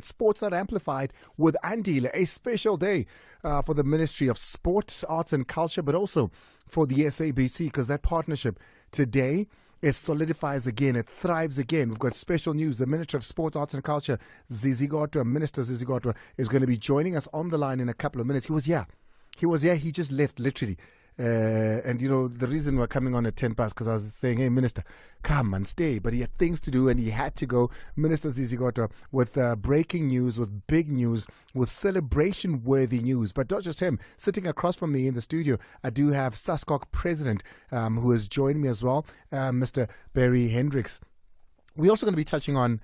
Sports Are Amplified with Andile, a special day for the Ministry of Sport, Arts and Culture, but also for the SABC, because that partnership today, it solidifies again, it thrives again. We've got special news. The Minister of Sport, Arts and Culture, Minister Zizi, is going to be joining us on the line in a couple of minutes. He was here. He just left, literally. And you know, the reason we're coming on at 10 past, because I was saying, hey, Minister, come and stay. But he had things to do and he had to go. Minister Zizi with breaking news, with big news, with celebration-worthy news. But not just him. Sitting across from me in the studio, I do have SASCOC President, who has joined me as well, Mr. Barry Hendricks. We're also going to be touching on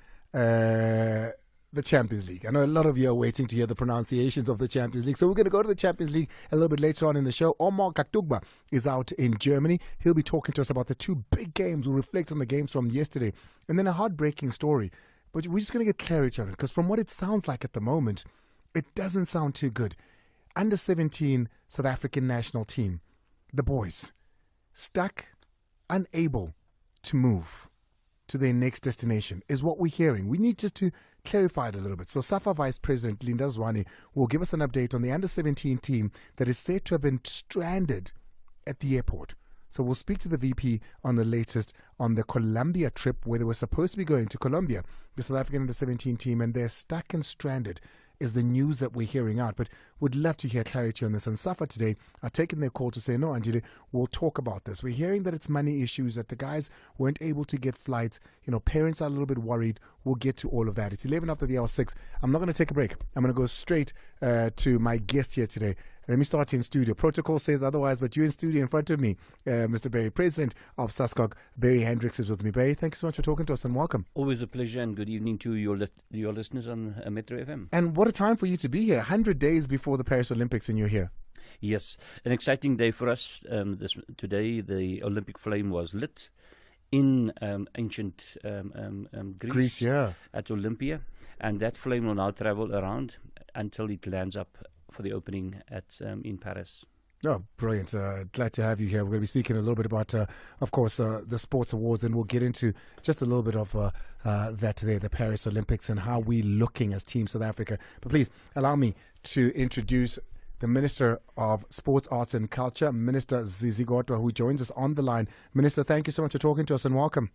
the Champions League. I know a lot of you are waiting to hear the pronunciations of the Champions League. So we're going to go to the Champions League a little bit later on in the show. Akatugba is out in Germany. He'll be talking to us about the two big games. We'll reflect on the games from yesterday. And then a heartbreaking story. But we're just going to get clarity on it, because from what it sounds like at the moment, it doesn't sound too good. Under 17 South African national team, the boys, stuck, unable to move to their next destination is what we're hearing. We need just to clarify it a little bit. So Safa Vice President Linda Zwane will give us an update on the under 17 team that is said to have been stranded at the airport. So we'll speak to the VP on the latest on the Colombia trip, where they were supposed to be going to Colombia, the South African under 17 team, and they're stuck and stranded is the news that we're hearing out. But would love to hear clarity on this. And Safa today are taking their call to say, no, Andile, we'll talk about this. We're hearing that it's money issues, that the guys weren't able to get flights. You know, parents are a little bit worried. We'll get to all of that. It's 11 after the hour 6. I'm not going to take a break. I'm going to go straight to my guest here today. Let me start in studio. Protocol says otherwise, but you're in studio in front of me, Mr. Barry, President of SASCOC. Barry Hendricks is with me. Barry, thank you so much for talking to us and welcome. Always a pleasure, and good evening to your listeners on Metro FM. And what a time for you to be here, 100 days before the Paris Olympics, and you're here. Yes, an exciting day for us. Today, the Olympic flame was lit in ancient Greece, yeah, at Olympia, and that flame will now travel around until it lands up for the opening at in Paris. Oh, brilliant. Glad to have you here. We're going to be speaking a little bit about, of course, the sports awards, and we'll get into just a little bit of that today, the Paris Olympics, and how we're looking as Team South Africa. But please allow me to introduce the Minister of Sports, Arts and Culture, Minister Zizi, who joins us on the line. Minister, thank you so much for talking to us and welcome.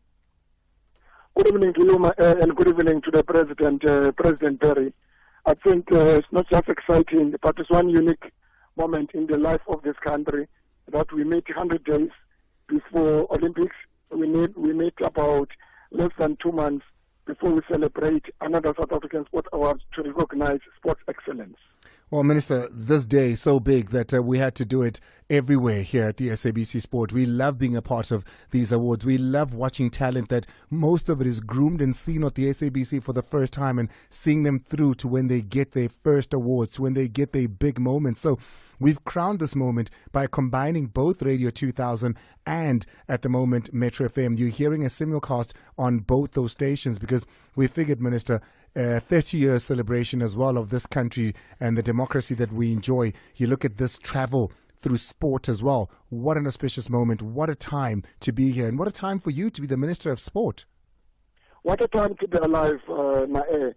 Good evening to you, and good evening to the President, President Barry. I think it's not just exciting, but it's one unique moment in the life of this country that we meet 100 days before Olympics. We meet about less than 2 months before we celebrate another South African Sport Award to recognize sports excellence. Well, Minister, this day is so big that we had to do it everywhere here at the SABC Sport. We love being a part of these awards. We love watching talent that most of it is groomed and seen at the SABC for the first time, and seeing them through to when they get their first awards, when they get their big moments. So we've crowned this moment by combining both Radio 2000 and, at the moment, Metro FM. You're hearing a simulcast on both those stations because we figured, Minister, 30-year celebration as well of this country and the democracy that we enjoy. You look at this travel through sport as well. What an auspicious moment. What a time to be here. And what a time for you to be the Minister of Sport. What a time to be alive, Mae.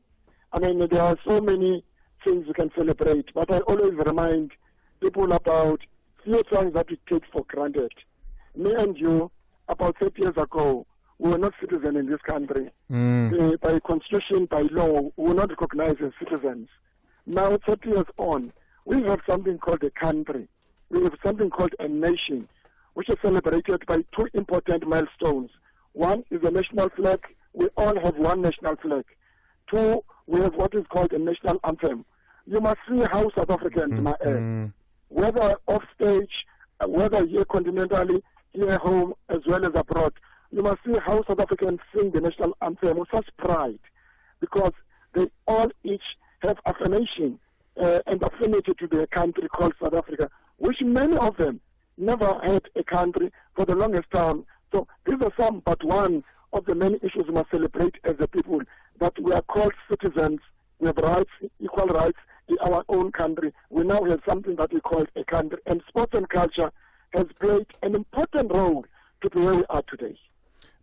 I mean, there are so many things you can celebrate, but I always remind people about few things that we take for granted. Me and you, about 30 years ago, we were not citizens in this country. By constitution, by law, we were not recognized as citizens. Now, 30 years on, we have something called a country. We have something called a nation, which is celebrated by two important milestones. One is the national flag. We all have one national flag. Two, we have what is called a national anthem. You must see how South Africans, whether off stage, whether here continentally, here home, as well as abroad, you must see how South Africans sing the national anthem with such pride, because they all each have affirmation and affinity to their country called South Africa, which many of them never had a country for the longest time. So these are some but one of the many issues we must celebrate as a people, that we are called citizens, we have rights, equal rights in our own country. We now have something that we call a country, and sports and culture has played an important role to be where we are today.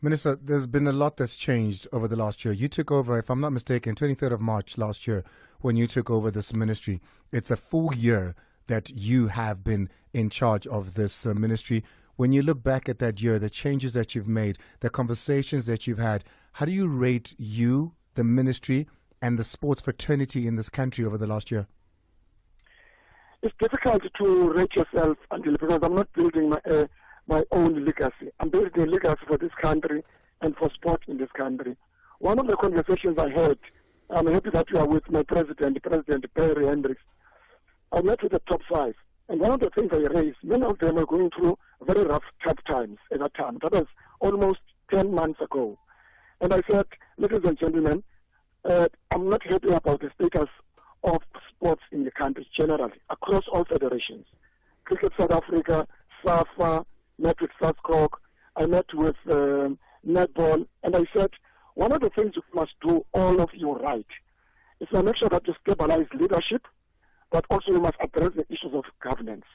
Minister, there's been a lot that's changed over the last year. You took over, if I'm not mistaken, 23rd of March last year when you took over this ministry. It's a full year that you have been in charge of this ministry. When you look back at that year, the changes that you've made, the conversations that you've had, how do you rate you, the ministry, and the sports fraternity in this country over the last year? It's difficult to rate yourself, Andile, because I'm not building my own legacy. I'm building a legacy for this country and for sport in this country. One of the conversations I had, I'm happy that you are with my President Perry Hendricks. I met with the top 5. And one of the things I raised, many of them were going through very rough, tough times at that time. That was almost 10 months ago. And I said, ladies and gentlemen, I'm not happy about the status of sports in the country generally, across all federations. Cricket South Africa, Safa, met with Saskok, I met with Netball, and I said, one of the things you must do, all of you right, is to make sure that you stabilize leadership, but also you must address the issues of governance.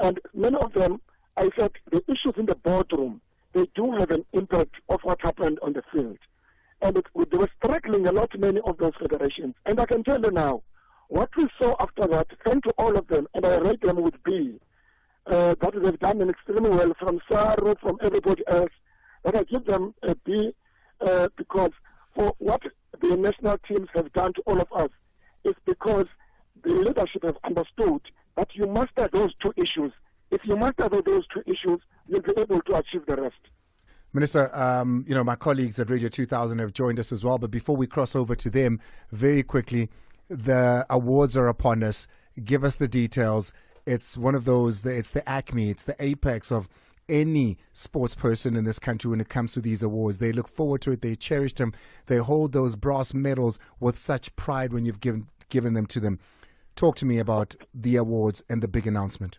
And many of them, I said, the issues in the boardroom, they do have an impact of what happened on the field. And they were struggling a lot, many of those federations. And I can tell you now, what we saw after that, thanks to all of them, and I rate them with B, that they've done extremely well from Saru, from everybody else, that I give them a B because for what the national teams have done to all of us is because the leadership has understood that you master those two issues. If you master those two issues, you'll be able to achieve the rest. Minister, my colleagues at Radio 2000 have joined us as well. But before we cross over to them, very quickly, the awards are upon us. Give us the details. It's one of those, it's the acme, it's the apex of any sports person in this country when it comes to these awards. They look forward to it. They cherish them. They hold those brass medals with such pride when you've given them to them. Talk to me about the awards and the big announcement.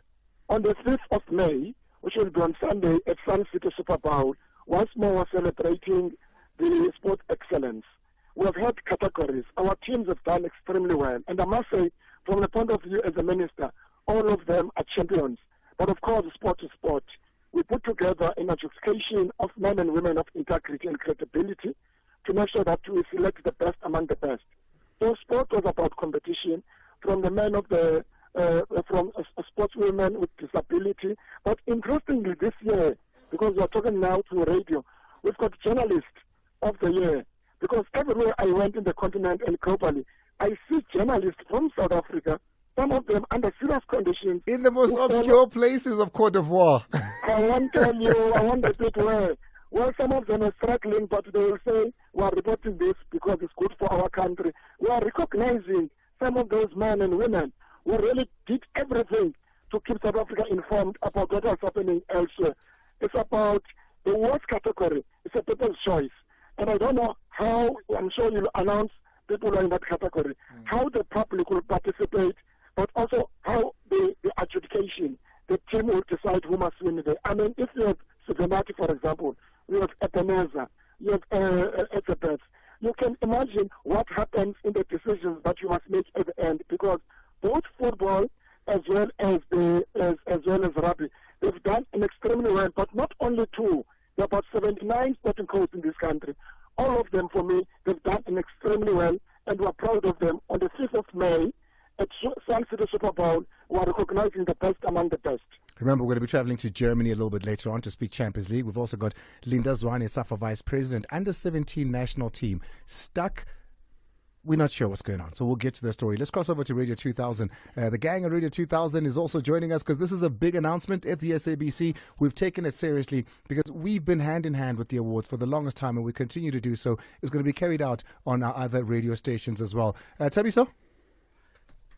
On the 5th of May, which will be on Sunday at Sun City Super Bowl, once more we're celebrating the sport excellence. We have had categories. Our teams have done extremely well. And I must say, from the point of view as a minister, all of them are champions. But of course, sport is sport. We put together an education of men and women of integrity and credibility to make sure that we select the best among the best. So sport was about competition from the men of the from sportswomen with disability. But interestingly, this year, because we are talking now to radio, we've got journalists of the year. Because everywhere I went in the continent and globally, I see journalists from South Africa, some of them under serious conditions. In the most obscure places of Cote d'Ivoire. I won't tell you, I won't repeat where. Well, some of them are struggling, but they will say, we are reporting this because it's good for our country. We are recognizing some of those men and women who really did everything to keep South Africa informed about what was happening elsewhere. It's about the awards category. It's a people's choice. And I don't know how, I'm sure you'll announce people in that category, how the public will participate, but also how the adjudication, the team will decide who must win there. I mean, if you have Suvenati, for example, you have Ebenezer, you have Elizabeth, you can imagine what happens in the decisions that you must make at the end, because both football as well as rugby, they've done an extremely well, but not only two. There are about 79 sporting codes in this country. All of them, for me, they've done an extremely well, and we're proud of them. On the 5th of May, at Sun City Super Bowl, we're recognizing the best among the best. Remember, we're going to be traveling to Germany a little bit later on to speak Champions League. We've also got Linda Zwane, Safa Vice President, Under-17 national team, stuck. We're not sure what's going on, so we'll get to the story. Let's cross over to Radio 2000. The gang at Radio 2000 is also joining us because this is a big announcement at the SABC. We've taken it seriously because we've been hand in hand with the awards for the longest time, and we continue to do so. It's going to be carried out on our other radio stations as well. Tabiso?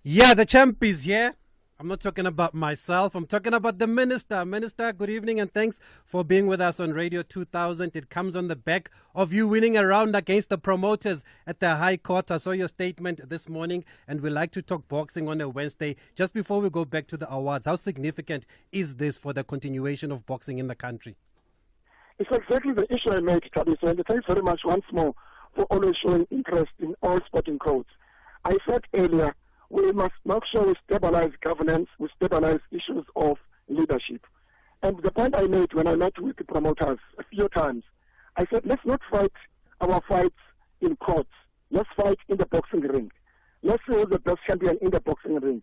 Yeah, the champ is here. I'm not talking about myself. I'm talking about the minister. Minister, good evening and thanks for being with us on Radio 2000. It comes on the back of you winning a round against the promoters at the High Court. I saw your statement this morning, and we like to talk boxing on a Wednesday. Just before we go back to the awards, how significant is this for the continuation of boxing in the country? It's exactly the issue I made, Tabiso, and thanks very much once more for always showing interest in all sporting codes. I said earlier, we must make sure we stabilize governance, we stabilize issues of leadership. And the point I made when I met with the promoters a few times, I said, let's not fight our fights in courts. Let's fight in the boxing ring. Let's see who's the best champion in the boxing ring.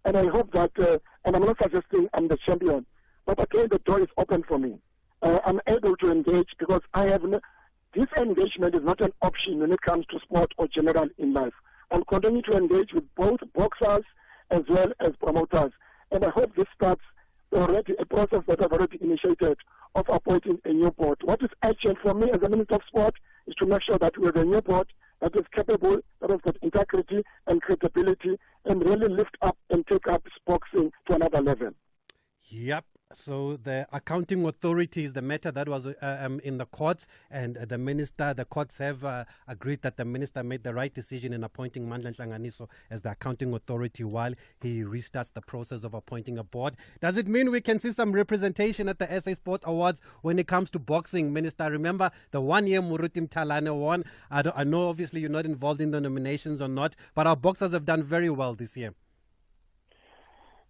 And I hope that, and I'm not suggesting I'm the champion, but again, the door is open for me. I'm able to engage because this engagement is not an option when it comes to sport or general in life. I'm continuing to engage with both boxers as well as promoters. And I hope this starts already a process that I've already initiated of appointing a new board. What is urgent for me as a Minister of Sport is to make sure that we have a new board that is capable, that has got integrity and credibility, and really lift up and take up boxing to another level. Yep. So the accounting authority is the matter that was in the courts, and the courts have agreed that the minister made the right decision in appointing Mandla Nhlanganiso as the accounting authority while he restarts the process of appointing a board. Does it mean we can see some representation at the SA Sport Awards when it comes to boxing, Minister? I remember the 1 year Muruti Mthalane won. I know obviously you're not involved in the nominations or not, but our boxers have done very well this year.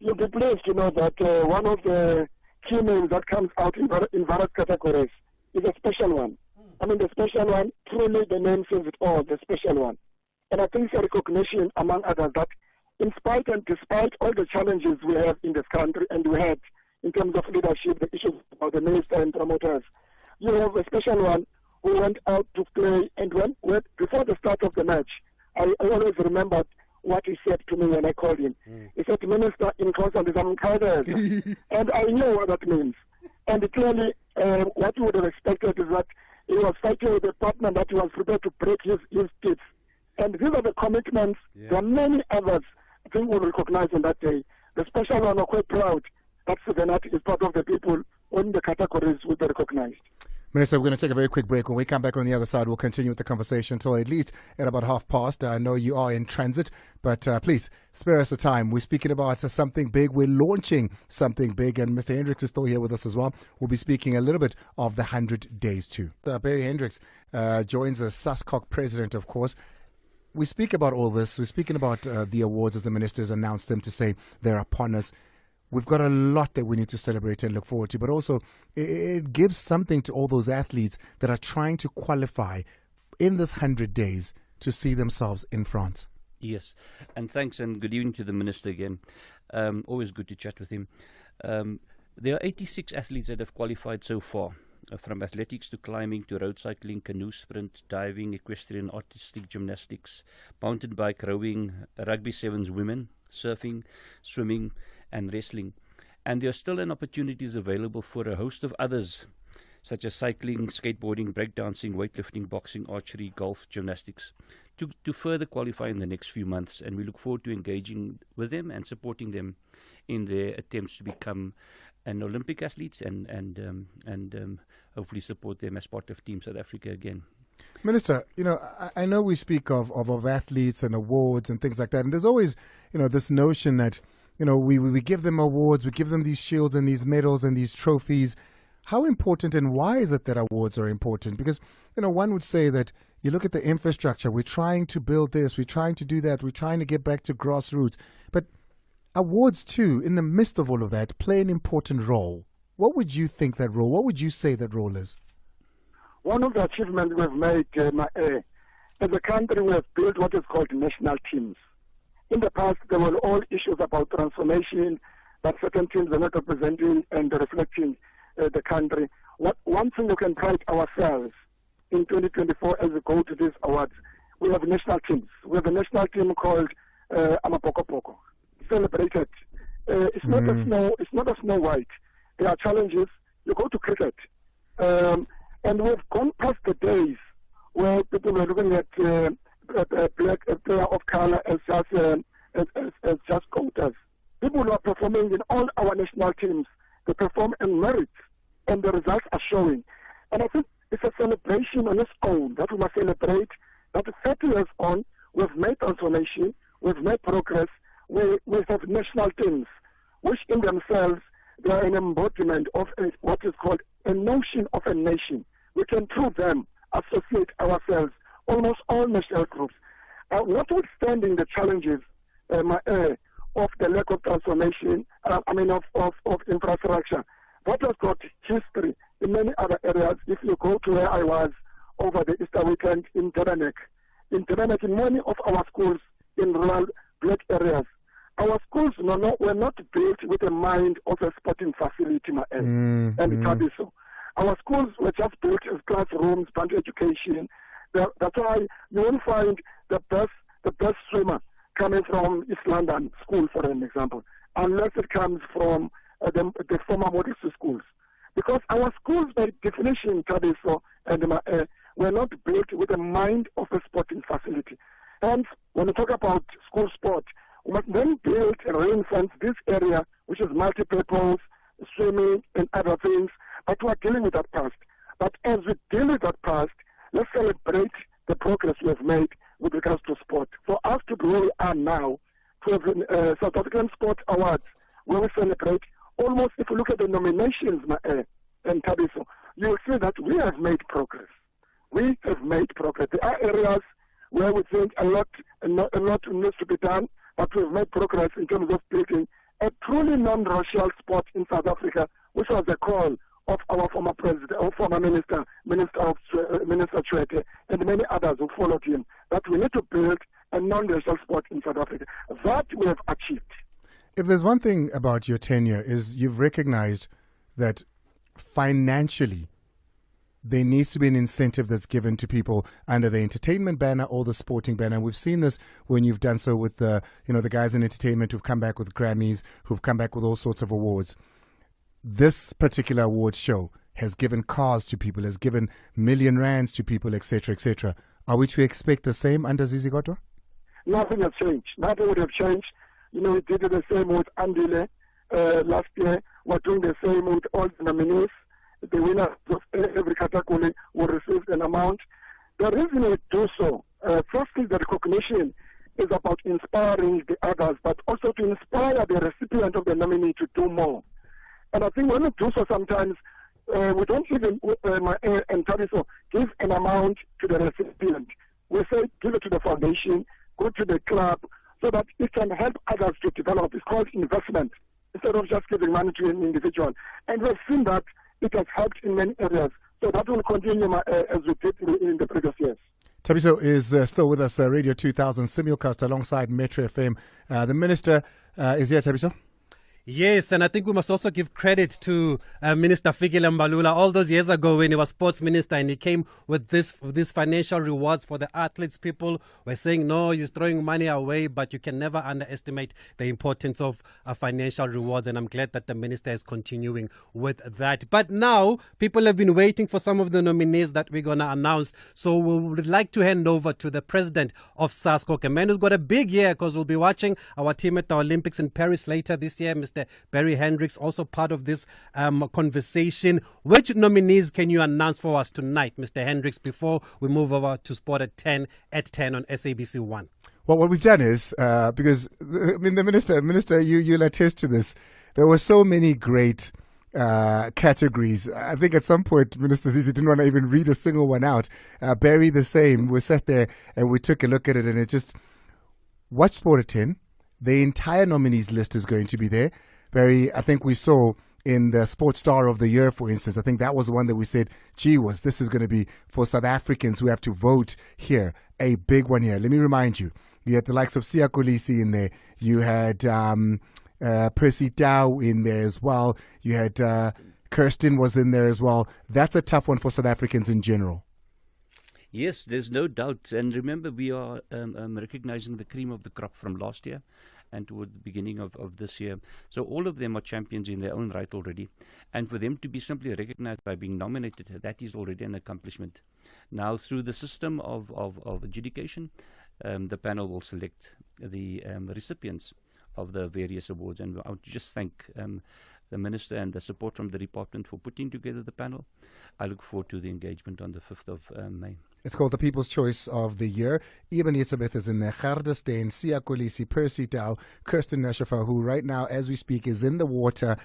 You'll be pleased to know that one of the key names that comes out in various categories is a special one. I mean, the special one, truly the name says it all, the special one. And I think it's a recognition, among others, that in spite and despite all the challenges we have in this country and we had in terms of leadership, the issues about the minister and promoters, you have a special one who went out to play, and before the start of the match, I always remembered what he said to me when I called him. He said, Minister, in Kosan, and I knew what that means. And clearly, what you would have expected is that he was fighting with a partner that he was prepared to break his teeth. And these are the commitments. There are many others I think we'll recognize on that day. The special one, I'm quite proud that Suvenat is part of the people when the categories will be recognized. Minister, we're going to take a very quick break. When we come back on the other side, we'll continue with the conversation until at least at about past. I know you are in transit, but please spare us the time. We're speaking about something big. We're launching something big, and Mr. Hendricks is still here with us as well. We'll be speaking a little bit of the 100 days too. Barry Hendricks joins us, SASCOC president, of course. We speak about all this. We're speaking about the awards as the ministers announced them to say they're upon us. We've got a lot that we need to celebrate and look forward to, but also it gives something to all those athletes that are trying to qualify in this 100 days to see themselves in France. Yes, and thanks and good evening to the Minister again. Always good to chat with him. There are 86 athletes that have qualified so far, from athletics to climbing to road cycling, canoe sprint, diving, equestrian, artistic gymnastics, mountain bike, rowing, rugby sevens women, surfing, swimming, and wrestling. And there are still opportunities available for a host of others, such as cycling, skateboarding, breakdancing, weightlifting, boxing, archery, golf, gymnastics, to further qualify in the next few months. And we look forward to engaging with them and supporting them in their attempts to become an Olympic athletes and hopefully support them as part of Team South Africa again. Minister, I know we speak of athletes and awards and things like that, and there's always, this notion that we give them awards, we give them these shields and these medals and these trophies. How important and why is it that awards are important? Because, one would say that you look at the infrastructure, we're trying to build this, we're trying to do that, we're trying to get back to grassroots. But awards, too, in the midst of all of that, play an important role. What would you think that role, what would you say that role is? One of the achievements we've made, as a country, we have built what is called national teams. In the past, there were all issues about transformation, that certain teams are not representing and reflecting the country. One thing we can pride ourselves in 2024 as we go to these awards, we have national teams. We have a national team called Amapokopoko, celebrated. It's not a Snow White. There are challenges. You go to cricket, and we've gone past the days where people were looking at a player of color as just voters. People who are performing in all our national teams, they perform in merit, and the results are showing. And I think it's a celebration on its own that we must celebrate that 30 years on, we've made transformation, we've made progress, we have national teams, which in themselves, they are an embodiment of what is called a notion of a nation. We can through them associate ourselves, almost all national groups. Notwithstanding the challenges of the lack of transformation, of infrastructure, that has got history in many other areas. If you go to where I was over the Easter weekend in Terenek, in many of our schools in rural black areas, our schools were not built with a mind of a sporting facility and Kabiso. Our schools were just built as classrooms, band education. That's why you won't find the best swimmer coming from East London school, for an example, unless it comes from the former model schools. Because our schools, by definition, Kabiso and were not built with a mind of a sporting facility. Hence, when we talk about school sport, we must then build and reinforce this area, which is multi-purpose, swimming and other things, but we are dealing with that past. But as we deal with that past, let's celebrate the progress we have made with regards to sport. For us to be where we are now, to have South African Sport Awards, where we celebrate almost, if you look at the nominations, and Tabiso, you will see that we have made progress. We have made progress. There are areas where we think a lot needs to be done, but we've made progress in terms of building a truly non-racial sport in South Africa, which was the call of our former president, our former Minister Chwete, and many others who followed him, that we need to build a non-racial sport in South Africa. That we have achieved. If there's one thing about your tenure is you've recognized that financially there needs to be an incentive that's given to people under the entertainment banner or the sporting banner. And we've seen this when you've done so with the guys in entertainment who've come back with Grammys, who've come back with all sorts of awards. This particular awards show has given cars to people, has given million rands to people, etc., etc. Are we to expect the same under Zizi Kodwa? Nothing has changed. Nothing would have changed. We did the same with Andile last year. We're doing the same with all the nominees. The winners of every category will receive an amount. The reason we do so, firstly, the recognition is about inspiring the others, but also to inspire the recipient of the nominee to do more. And I think when we do so, sometimes we don't even, and Tabiso, give an amount to the recipient. We say give it to the foundation, go to the club, so that it can help others to develop. It's called investment, instead of just giving money to an individual. And we've seen that it has helped in many areas. So that will continue as we did in the previous years. Tabiso is still with us, Radio 2000 simulcast alongside Metro FM. The Minister is here, Tabiso. Yes, and I think we must also give credit to Minister Fikile Mbalula. All those years ago when he was sports minister and he came with this financial rewards for the athletes, people were saying, no, he's throwing money away, but you can never underestimate the importance of financial rewards. And I'm glad that the minister is continuing with that. But now people have been waiting for some of the nominees that we're going to announce. So we would like to hand over to the president of SASCOC, a man who's got a big year because we'll be watching our team at the Olympics in Paris later this year, Mr. Barry Hendricks, also part of this conversation. Which nominees can you announce for us tonight, Mr. Hendricks, before we move over to Sport at 10 on SABC 1? Well, what we've done is, because, the Minister, you'll attest to this, there were so many great categories. I think at some point, Minister Zizi didn't want to even read a single one out. Barry, the same. We sat there and we took a look at it, and it just, watch Sport at 10. The entire nominees list is going to be there. Barry, I think we saw in the Sports Star of the Year, for instance, I think that was the one that we said, gee whiz, this is going to be for South Africans who have to vote here, a big one here. Let me remind you, you had the likes of Siya Kolisi in there. You had Percy Dow in there as well. You had Kirsten was in there as well. That's a tough one for South Africans in general. Yes, there's no doubt. And remember, we are recognizing the cream of the crop from last year and toward the beginning of this year. So all of them are champions in their own right already. And for them to be simply recognized by being nominated, that is already an accomplishment. Now, through the system of adjudication, the panel will select the recipients of the various awards. And I would just thank the Minister and the support from the department for putting together the panel. I look forward to the engagement on the 5th of May. It's called the People's Choice of the Year. Eben Yitzabeth is in there. Gerda Steyn, Siya Kolisi, Percy Dow, Kirsten Neshafa, who right now, as we speak, is in the water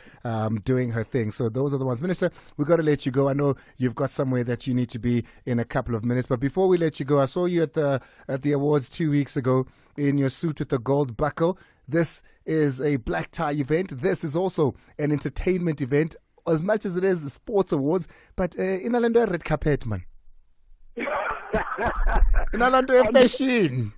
doing her thing. So those are the ones. Minister, we've got to let you go. I know you've got somewhere that you need to be in a couple of minutes. But before we let you go, I saw you at the awards 2 weeks ago in your suit with the gold buckle. This is a black tie event. This is also an entertainment event. as much as it is sports awards, but in a red carpet, man. In a fashion.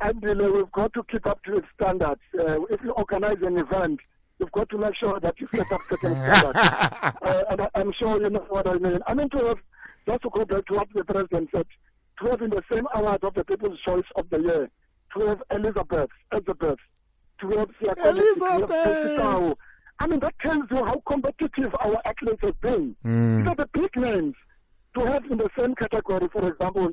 Andile, we've got to keep up to its standards. If you organize an event, you've got to make sure that you set up certain standards. And I'm sure you know what I mean. I mean, just to go back to what the president said, to have in the same award of the People's Choice of the Year, to have Elizabeth, to have Elizabeth. I mean, that tells you how competitive our athletes have been. These are the big names. To have in the same category, for example,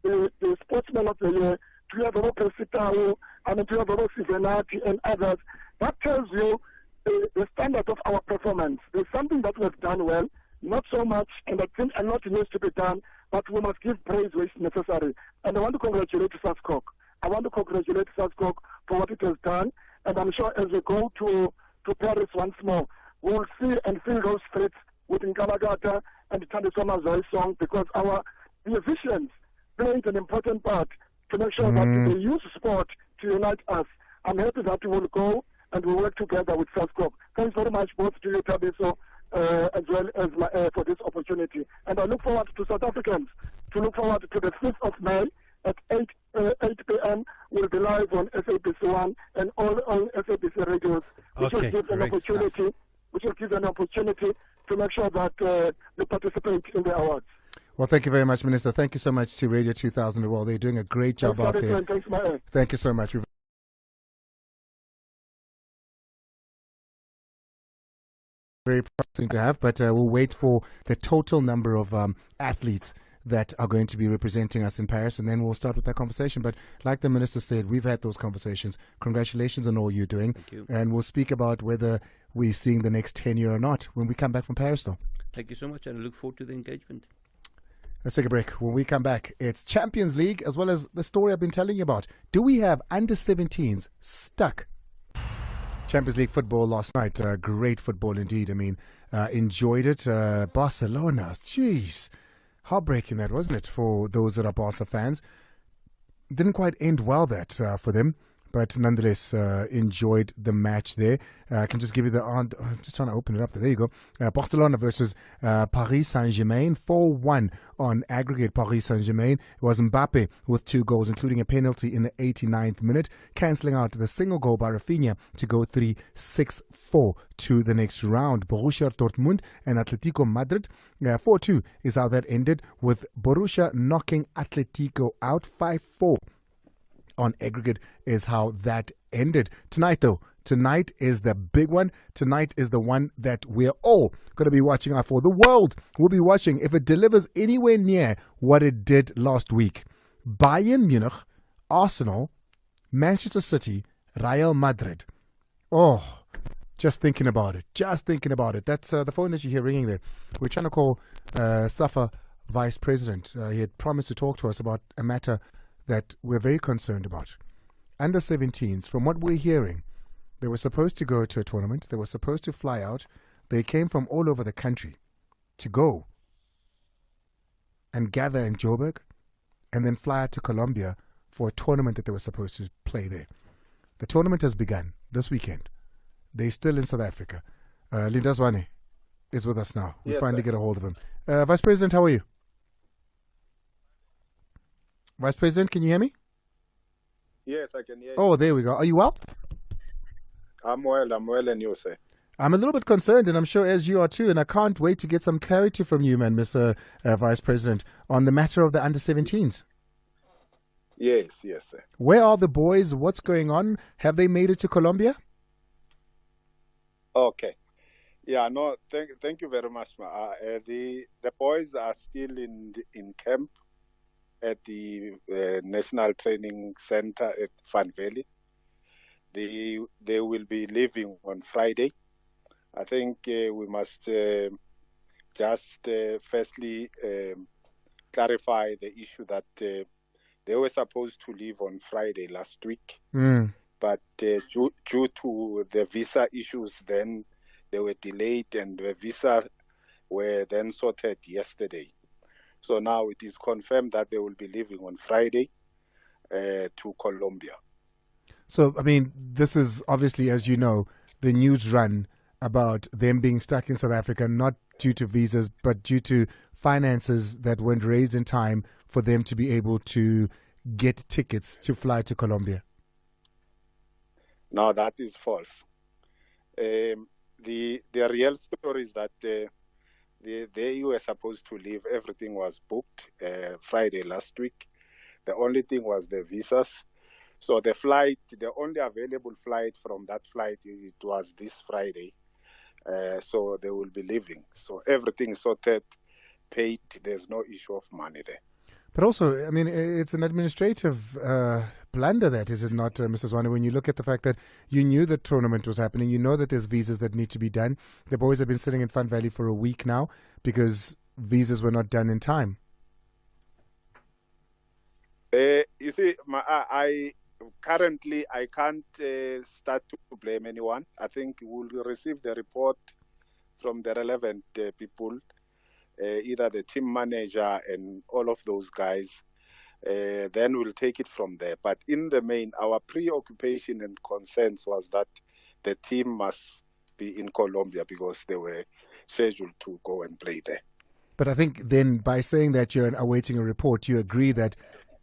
the Sportsman of the Year, to have Pesitao, I mean, to have Sivenati and others, that tells you the standard of our performance. There's something that we've done well, not so much, and I think a lot needs to be done, but we must give praise where it's necessary. And I want to congratulate Saskok. I want to congratulate Saskok for what it has done, and I'm sure as we go to Paris once more, we'll see and feel those streets with Nkalagata and Tandisoma Zoe song, because our musicians played an important part to make sure that they use sport to unite us. I'm happy that we will go and we work together with Saskok. Thanks very much both to you, Tabiso, as well as for this opportunity. And I look forward to South Africans to look forward to the 5th of May at 8 p.m. We'll be live on SABC1 and all SABC radios, which will give an opportunity, to make sure that we participate in the awards. Well, thank you very much, Minister. Thank you so much to Radio 2000 as well. They're doing a great job out there. Thanks, my Thank you so much. Very promising to have, but we'll wait for the total number of athletes that are going to be representing us in Paris, and then we'll start with that conversation. But like the Minister said, we've had those conversations. Congratulations on all you're doing. Thank you. And we'll speak about whether we're seeing the next 10 year or not when we come back from Paris, though. Thank you so much, and I look forward to the engagement. Let's take a break. When we come back, it's Champions League as well as the story I've been telling you about. Do we have under-17s stuck? Champions League football last night. Great football indeed. I mean, enjoyed it. Barcelona, jeez. Heartbreaking that, wasn't it, for those that are Barca fans? Didn't quite end well that for them. But nonetheless, enjoyed the match there. I can just give you the just trying to open it up. There you go. Barcelona versus Paris Saint-Germain, 4-1 on aggregate. Paris Saint-Germain. It was Mbappe with 2 goals, including a penalty in the 89th minute, cancelling out the single goal by Rafinha to go 3-6-4 to the next round. Borussia Dortmund and Atletico Madrid. 4-2 is how that ended, with Borussia knocking Atletico out 5-4. On aggregate is how that ended. Tonight, though, tonight is the big one. Tonight is the one that we're all going to be watching out for. The world will be watching if it delivers anywhere near what it did last week. Bayern Munich, Arsenal, Manchester City, Real Madrid. Oh, just thinking about it. Just thinking about it. That's the phone that you hear ringing there. We're trying to call Safa, Vice President. He had promised to talk to us about a matter that we're very concerned about. Under 17s, from what we're hearing, they were supposed to go to a tournament. They were supposed to fly out. They came from all over the country to go and gather in Joburg and then fly out to Colombia for a tournament that they were supposed to play there. The tournament has begun this weekend. They're still in South Africa. Lindazwane is with us now. We finally get a hold of him. Vice President, how are you? Vice President, can you hear me? Yes, I can hear you. Oh, there we go. Are you well? I'm well, and you, sir? I'm a little bit concerned, and I'm sure as you are too, and I can't wait to get some clarity from you, man, Mr. Vice President, on the matter of the under-17s. Yes, sir. Where are the boys? What's going on? Have they made it to Colombia? Okay. Yeah, no, thank you very much. The boys are still in camp at the National Training Center at Van Valley. They will be leaving on Friday. I think we must just firstly clarify the issue that they were supposed to leave on Friday last week. But due to the visa issues, then they were delayed, and the visa were then sorted yesterday. So now it is confirmed that they will be leaving on Friday to Colombia. So, I mean, this is obviously, as you know, the news run about them being stuck in South Africa, not due to visas, but due to finances that weren't raised in time for them to be able to get tickets to fly to Colombia? No, that is false. The real story is that they were supposed to leave. Everything was booked Friday last week. The only thing was the visas. So the flight, the only available flight from that flight, it was this Friday. So they will be leaving. So everything is sorted, paid. There's no issue of money there. But also, I mean, it's an administrative blunder, that, is it not, Mr. Zwane, when you look at the fact that you knew the tournament was happening, you know that there's visas that need to be done. The boys have been sitting in Fun Valley for a week now because visas were not done in time. You see, I currently can't start to blame anyone. I think we'll receive the report from the relevant people, either the team manager and all of those guys. Then we'll take it from there. But in the main, our preoccupation and concerns was that the team must be in Colombia because they were scheduled to go and play there. But I think then by saying that you're awaiting a report, you agree that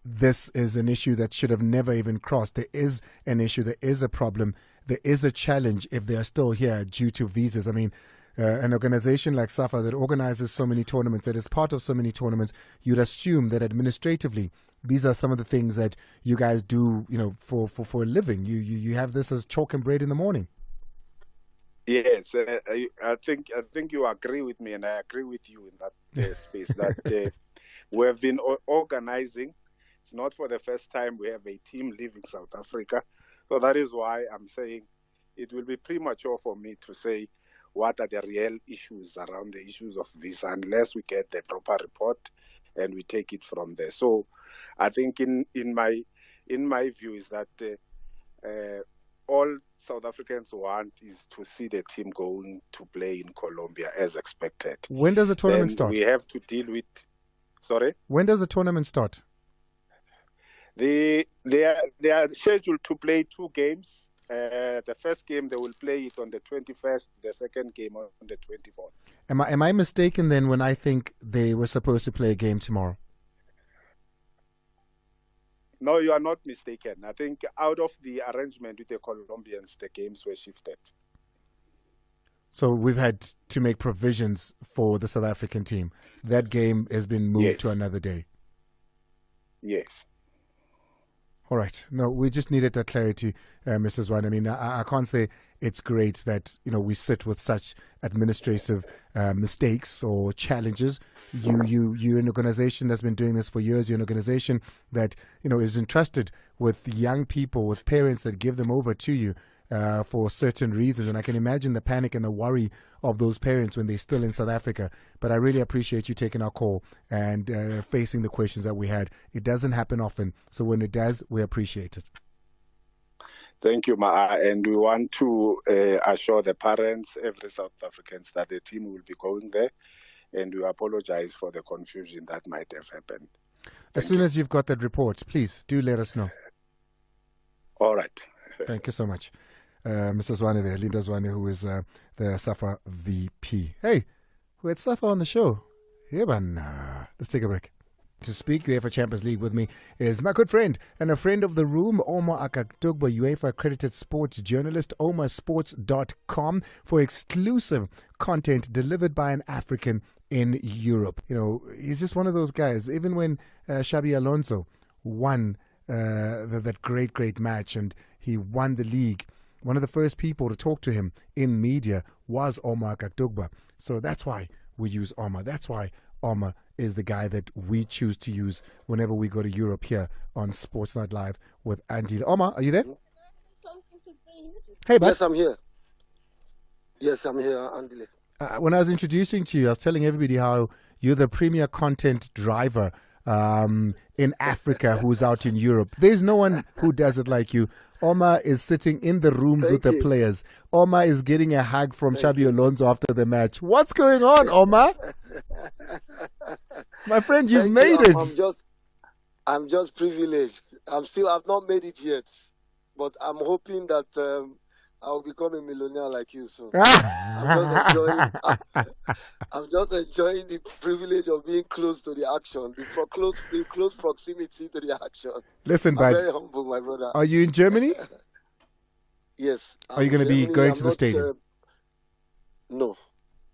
this is an issue that should have never even crossed. There is an issue, there is a problem, there is a challenge if they are still here due to visas. I mean, an organization like Safa that organizes so many tournaments, that is part of so many tournaments, you'd assume that administratively, these are some of the things that you guys do, you know, for a living. You have this as chalk and bread in the morning. Yes, I think you agree with me, and I agree with you in that space that we have been organizing. It's not for the first time we have a team leaving South Africa. So that is why I'm saying it will be premature for me to say what are the real issues around the issues of visa unless we get the proper report and we take it from there. So I think in my view is that all South Africans want is to see the team going to play in Colombia as expected. When does the tournament start? We have to deal with... Sorry? When does the tournament start? They are scheduled to play 2 games. The first game they will play it on the 21st. The second game on the 24th. Am I mistaken then when I think they were supposed to play a game tomorrow? No, you are not mistaken. I think out of the arrangement with the Colombians, the games were shifted. So we've had to make provisions for the South African team. That game has been moved to another day. Yes. All right. No, we just needed that clarity, Mr. Zwane. I mean, I can't say it's great that, you know, we sit with such administrative mistakes or challenges. You're an organization that's been doing this for years. You're an organization that, you know, is entrusted with young people, with parents that give them over to you for certain reasons. And I can imagine the panic and the worry of those parents when they're still in South Africa. But I really appreciate you taking our call and facing the questions that we had. It doesn't happen often. So when it does, we appreciate it. Thank you, Ma. And we want to assure the parents, every South Africans, that the team will be going there. And we apologize for the confusion that might have happened. As soon as you've got that report, please do let us know. All right. Thank you so much. Mr. Zwane there, Linda Zwane, who is the Safa VP. Hey, we had Safa on the show. Yeah, man. Let's take a break. To speak UEFA Champions League with me is my good friend and a friend of the room, Omar Akatugba, UEFA accredited sports journalist, omarsports.com, for exclusive content delivered by an African in Europe. You know, he's just one of those guys. Even when Xabi Alonso won that great match and he won the league, one of the first people to talk to him in media was Omar Akatugba. So that's why we use Omar. That's why Omar is the guy that we choose to use whenever we go to Europe here on Sports Night Live with Andile. Omar, are you there? Hey, bud. Yes, I'm here. Yes, I'm here, Andile. When I was introducing to you, I was telling everybody how you're the premier content driver in Africa who's out in Europe. There's no one who does it like you. Omar is sitting in the rooms with the players. Omar is getting a hug from Xabi Alonso after the match. What's going on, Omar? My friend, you've made it. I'm just privileged. I've not made it yet, but I'm hoping that I'll become a millionaire like you soon. I'm just enjoying the privilege of being close to the action, the close proximity to the action. Listen, I'm bud, very humble, my brother. are you in Germany? Yes. Are you going to be going to the stadium? No.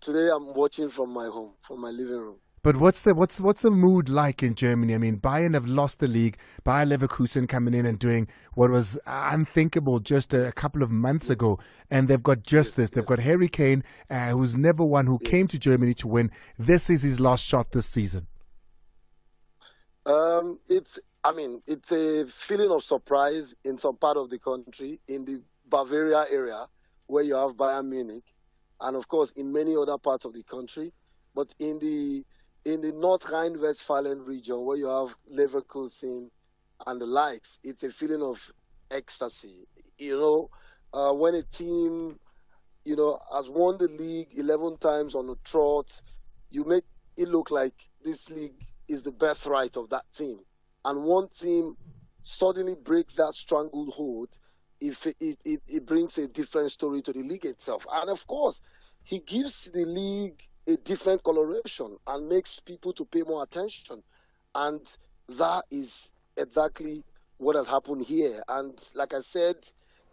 Today I'm watching from my home, from my living room. But what's the mood like in Germany? I mean, Bayern have lost the league. Bayer Leverkusen coming in and doing what was unthinkable just a couple of months ago, and they've got just this. They've got Harry Kane, who's never won, who came to Germany to win. This is his last shot this season. It's a feeling of surprise in some part of the country, in the Bavaria area, where you have Bayern Munich, and of course in many other parts of the country. But in the North Rhine-Westphalen region, where you have Leverkusen and the likes, it's a feeling of ecstasy. When a team, has won the league 11 times on a trot, you make it look like this league is the birthright of that team. And one team suddenly breaks that stranglehold, it brings a different story to the league itself. And of course, he gives the league a different coloration and makes people to pay more attention. And that is exactly what has happened here. And like I said,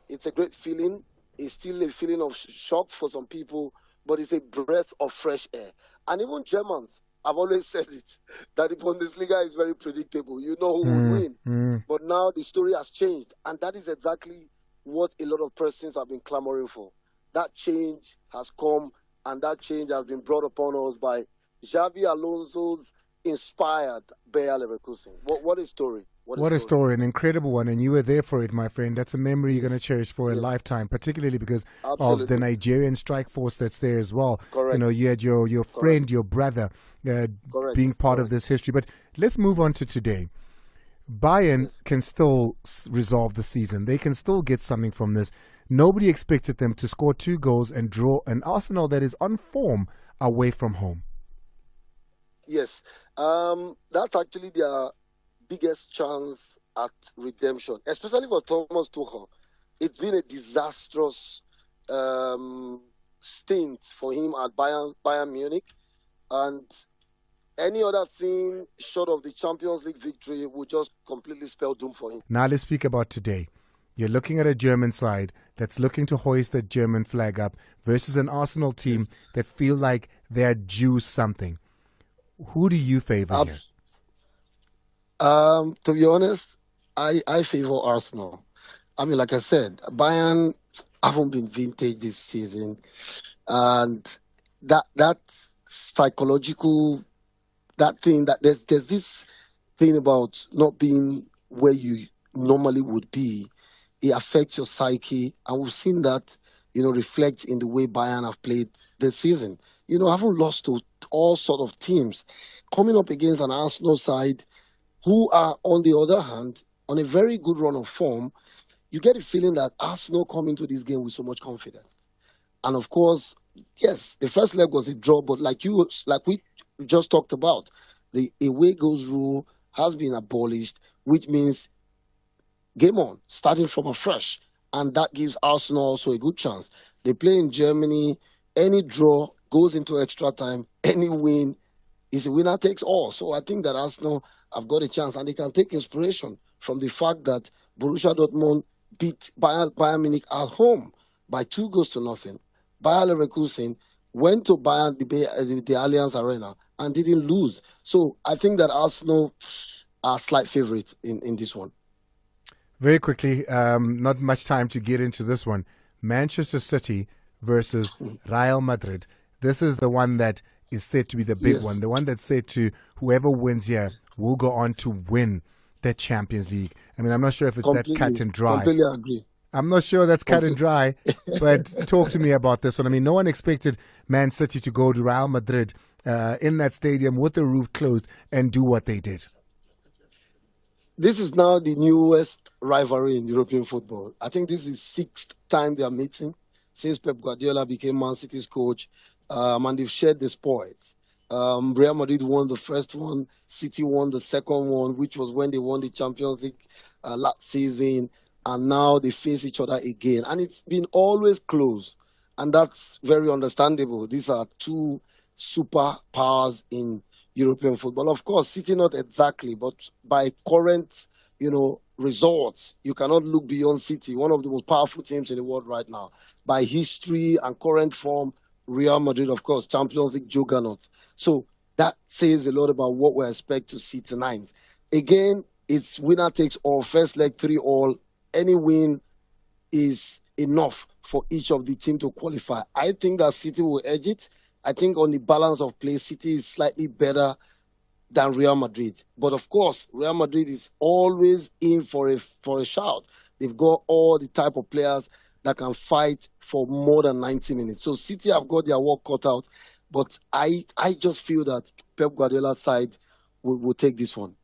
it's a great feeling. It's still a feeling of shock for some people, but it's a breath of fresh air. And even Germans, I've always said it, that the Bundesliga is very predictable. You know who will win. But now the story has changed. And that is exactly what a lot of persons have been clamoring for. That change has come, and that change has been brought upon us by Xabi Alonso's inspired Bayer Leverkusen. What a story. What a story, an incredible one, and you were there for it, my friend. That's a memory you're going to cherish for a lifetime, particularly because of the Nigerian strike force that's there as well. Correct. You had your friend, your brother, being part of this history. But let's move on to today. Bayern can still resolve the season. They can still get something from this. Nobody expected them to score 2 goals and draw an Arsenal that is on form away from home. Yes, that's actually their biggest chance at redemption, especially for Thomas Tuchel. It's been a disastrous stint for him at Bayern Munich, and any other thing short of the Champions League victory would just completely spell doom for him. Now let's speak about today. You're looking at a German side that's looking to hoist that German flag up versus an Arsenal team that feel like they're due something. Who do you favor here? To be honest, I favor Arsenal. I mean, like I said, Bayern haven't been vintage this season, and that psychological, that thing, that there's this thing about not being where you normally would be. It affects your psyche, and we've seen that, reflect in the way Bayern have played this season. Haven't lost to all sort of teams, coming up against an Arsenal side who are, on the other hand, on a very good run of form. You get a feeling that Arsenal come into this game with so much confidence. And of course, yes, the first leg was a draw, but like we just talked about, the away goals rule has been abolished, which means game on, starting from afresh. And that gives Arsenal also a good chance. They play in Germany. Any draw goes into extra time. Any win is a winner takes all. So I think that Arsenal have got a chance, and they can take inspiration from the fact that Borussia Dortmund beat Bayern Munich at home by 2-0. Bayer Leverkusen went to Bayern, the Allianz Arena, and didn't lose. So I think that Arsenal are slight favourite in this one. Very quickly, not much time to get into this one. Manchester City versus Real Madrid. This is the one that is said to be the big one. The one that's said to whoever wins here will go on to win the Champions League. I mean, I'm not sure if it's that cut and dry. Completely agree. I'm not sure that's cut and dry, but talk to me about this one. I mean, no one expected Man City to go to Real Madrid in that stadium with the roof closed and do what they did. This is now the newest rivalry in European football. I think this is 6th time they are meeting since Pep Guardiola became Man City's coach, and they've shared the spoils. Real Madrid won the first one, City won the second one, which was when they won the Champions League last season. and now they face each other again. And it's been always close, and that's very understandable. These are two superpowers in European football. Of course, City not exactly, but by current, results, you cannot look beyond City, one of the most powerful teams in the world right now. By history and current form, Real Madrid, of course, Champions League juggernaut. So that says a lot about what we expect to see tonight. Again, it's winner takes all. First leg 3-all. Any win is enough for each of the team to qualify. I think that City will edge it. I think on the balance of play, City is slightly better than Real Madrid. But of course, Real Madrid is always in for a shout. They've got all the type of players that can fight for more than 90 minutes. So City have got their work cut out. But I just feel that Pep Guardiola's side will take this one.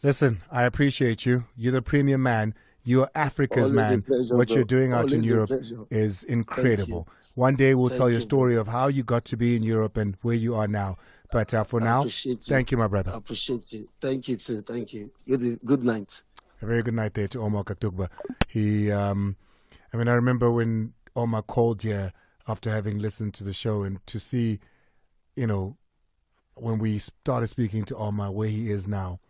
Listen, I appreciate you. You're the premium man. You're Africa's man. Pleasure, what bro. you're doing out Always in a Europe pleasure. is incredible. One day we'll tell your you, story of how you got to be in Europe and where you are now. But for I now, appreciate you. thank you, my brother. I appreciate you. Thank you, too. Thank you. Good night. A very good night there to Omar Akatugba. I remember when Omar called here after having listened to the show and to see, when we started speaking to Omar, where he is now.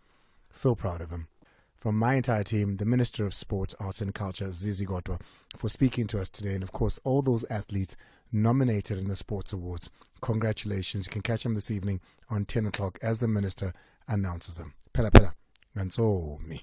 So proud of him. From my entire team, the Minister of Sport, Arts and Culture, Zizi, for speaking to us today. And of course, all those athletes nominated in the Sports Awards. Congratulations. You can catch them this evening on 10 o'clock as the Minister announces them. Pela, and so me.